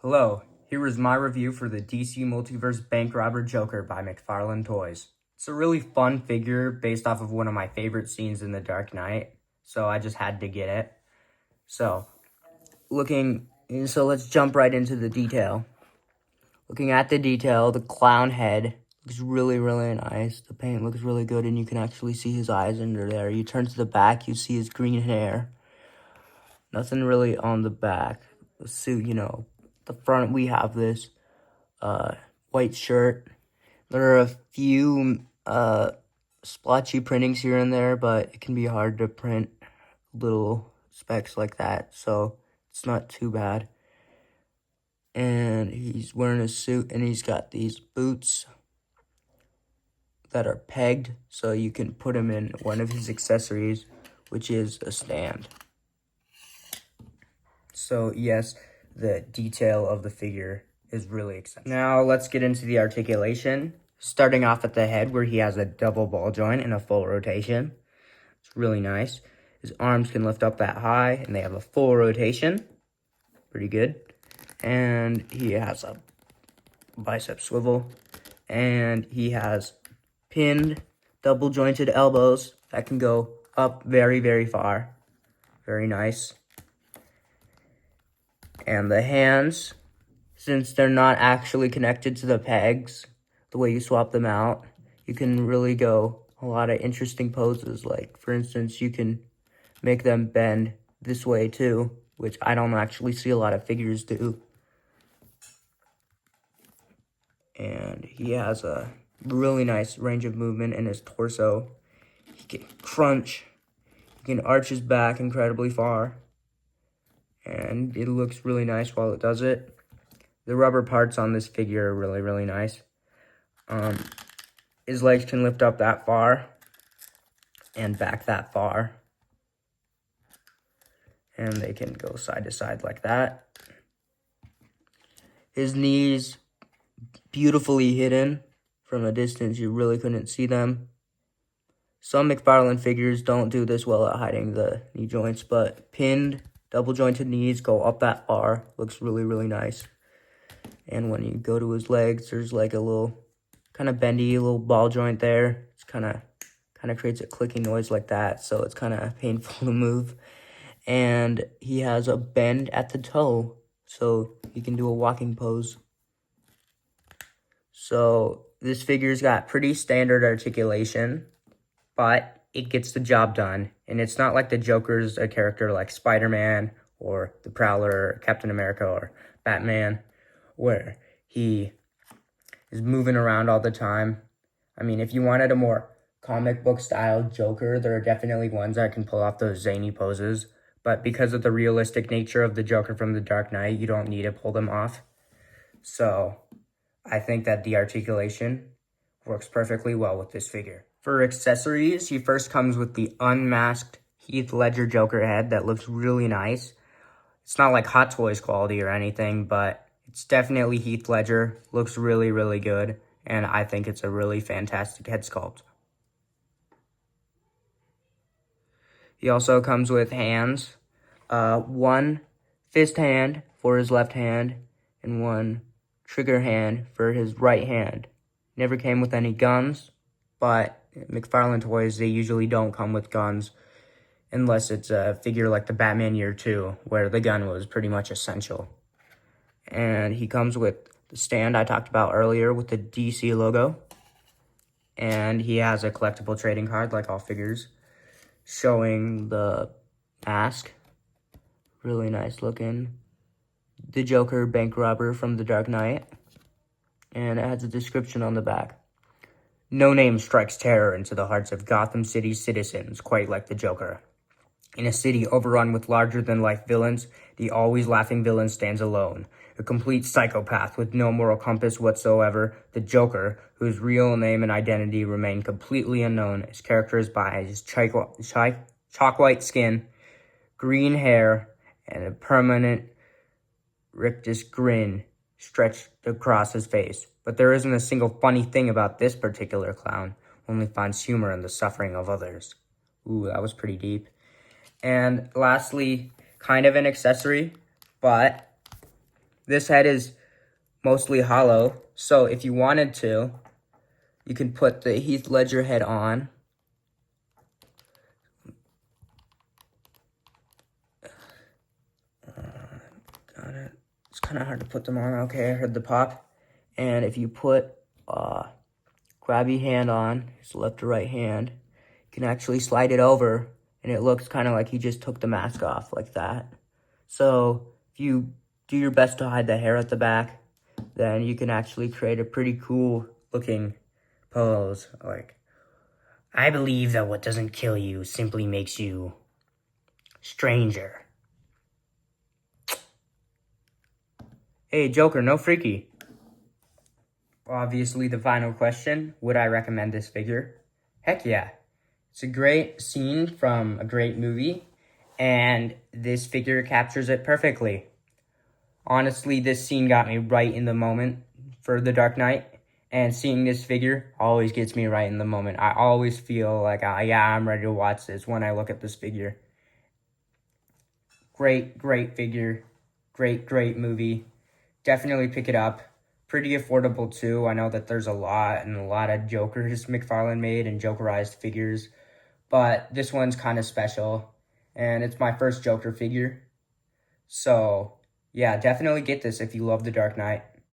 Hello, here is my review for the DC Multiverse Bank Robber Joker by McFarlane Toys. It's a really fun figure based off of one of my favorite scenes in The Dark Knight, so I just had to get it. So let's jump right into the detail. Looking at the detail, the clown head looks really, really nice. The paint looks really good, and you can actually see his eyes under there. You turn to the back, you see his green hair. Nothing really on the back. The suit, the front, we have this white shirt. There are a few splotchy printings here and there, but it can be hard to print little specks like that, so it's not too bad. And he's wearing a suit, and he's got these boots that are pegged, so you can put him in one of his accessories, which is a stand. So yes, the detail of the figure is really exciting. Now let's get into the articulation. Starting off at the head, where he has a double ball joint and a full rotation. It's really nice. His arms can lift up that high, and they have a full rotation. Pretty good. And he has a bicep swivel. And he has pinned, double jointed elbows that can go up very, very far. Very nice. And the hands, since they're not actually connected to the pegs, the way you swap them out, you can really go a lot of interesting poses. Like, for instance, you can make them bend this way too, which I don't actually see a lot of figures do. And he has a really nice range of movement in his torso. He can crunch. He can arch his back incredibly far. And it looks really nice while it does it. The rubber parts on this figure are really, really nice. His legs can lift up that far and back that far. And they can go side to side like that. His knees, beautifully hidden. From a distance, you really couldn't see them. Some McFarlane figures don't do this well at hiding the knee joints, but pinned, double jointed knees go up that far. Looks really, really nice. And when you go to his legs, there's like a little kind of bendy little ball joint there. It's kind of creates a clicking noise like that, so it's kind of painful to move. And he has a bend at the toe, so he can do a walking pose. So this figure's got pretty standard articulation, but it gets the job done. And it's not like the Joker's a character like Spider-Man or the Prowler or Captain America or Batman, where he is moving around all the time. I mean, if you wanted a more comic book style Joker, there are definitely ones that can pull off those zany poses. But because of the realistic nature of the Joker from The Dark Knight, you don't need to pull them off. So I think that the articulation works perfectly well with this figure. For accessories, he first comes with the unmasked Heath Ledger Joker head that looks really nice. It's not like Hot Toys quality or anything, but it's definitely Heath Ledger. Looks really, really good, and I think it's a really fantastic head sculpt. He also comes with hands. One fist hand for his left hand, and one trigger hand for his right hand. Never came with any guns, but McFarlane Toys, they usually don't come with guns unless it's a figure like the Batman Year 2, where the gun was pretty much essential. And he comes with the stand I talked about earlier with the DC logo. And he has a collectible trading card, like all figures, showing the mask. Really nice looking. The Joker Bank Robber from The Dark Knight. And it has a description on the back. No name strikes terror into the hearts of Gotham City's citizens quite like the Joker. In a city overrun with larger-than-life villains, the always-laughing villain stands alone. A complete psychopath with no moral compass whatsoever, the Joker, whose real name and identity remain completely unknown, is characterized by his chalk-white skin, green hair, and a permanent rictus grin stretched across his face. But there isn't a single funny thing about this particular clown, only finds humor in the suffering of others. Ooh, that was pretty deep. And lastly, kind of an accessory, but This head is mostly hollow, so if you wanted to, you can put the Heath Ledger head on. Got it. It's kind of hard to put them on. Okay, I heard the pop. And if you put grabby hand on, his left or right hand, you can actually slide it over, and it looks kind of like he just took the mask off like that. So if you do your best to hide the hair at the back, then you can actually create a pretty cool looking pose. Like, I believe that what doesn't kill you simply makes you stranger. Hey, Joker, no freaky. Obviously, the final question, would I recommend this figure? Heck yeah. It's a great scene from a great movie, and this figure captures it perfectly. Honestly, this scene got me right in the moment for The Dark Knight, and seeing this figure always gets me right in the moment. I always feel like, yeah, I'm ready to watch this when I look at this figure. Great, great figure. Great, great movie. Definitely pick it up. Pretty affordable too. I know that there's a lot of Jokers McFarlane made and Jokerized figures, but this one's kind of special, and it's my first Joker figure. So, yeah, definitely get this if you love The Dark Knight.